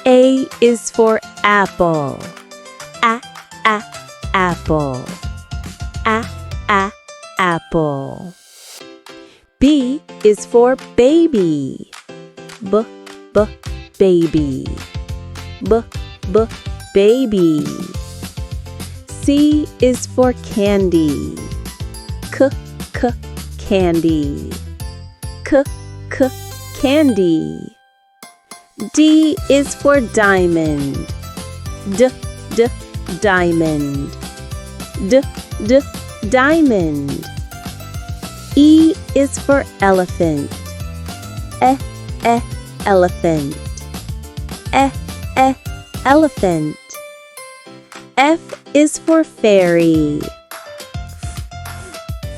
A is for apple. Apple. Apple. B is for baby. Baby. Baby. C is for candy. Candy. Candy. D is for diamond. Diamond. Diamond. E is for elephant. Elephant. Elephant. F is for fairy.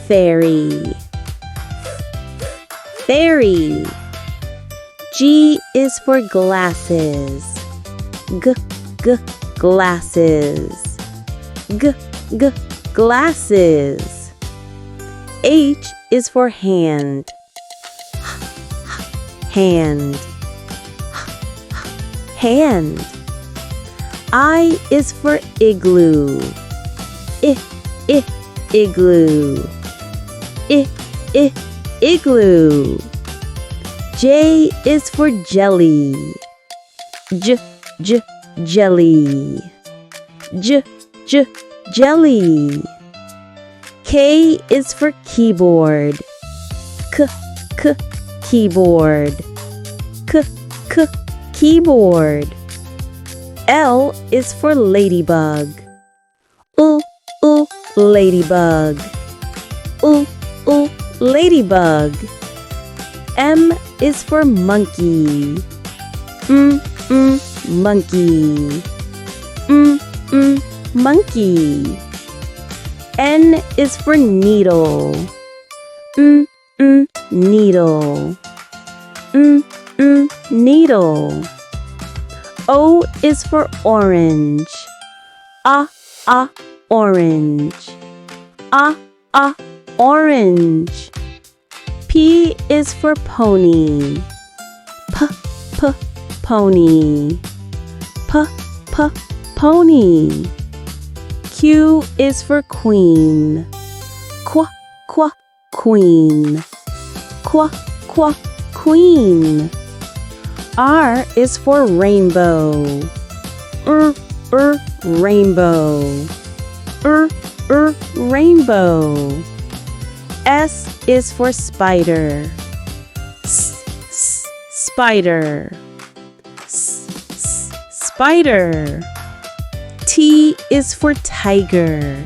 Fairy. Fairy. G is for glasses. Glasses. Glasses. H is for hand. Hand. Hand. I is for igloo. Igloo. Igloo. J is for jelly. Jelly. Jelly. K is for keyboard. Keyboard. Keyboard. L is for ladybug. Ladybug. Ladybug. M is for monkey. Monkey. Monkey. N is for needle. Needle. Needle. O is for orange. Orange. Orange. P is for pony. Pony. Pony. Q is for queen. Queen. Queen. R is for rainbow. Rainbow. Rainbow. S is for spider. Spider. Spider. T is for tiger.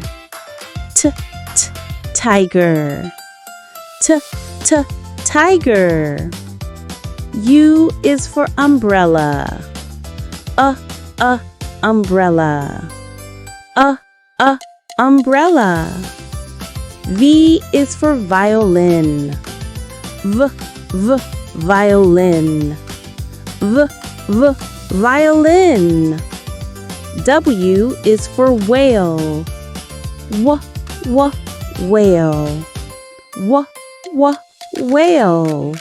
Tiger. Tiger. U is for umbrella. Umbrella. Umbrella. V is for violin. Violin. Violin. W is for whale. Whale. Whale.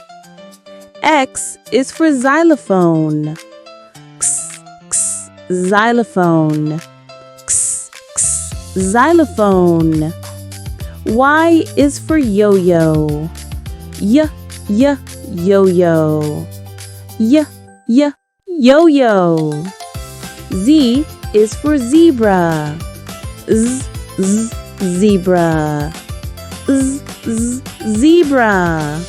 X is for xylophone. Xylophone. Xylophone. Y is for yo-yo. Yo-yo. Yo-yo. Z is for zebra. Zebra. Zebra.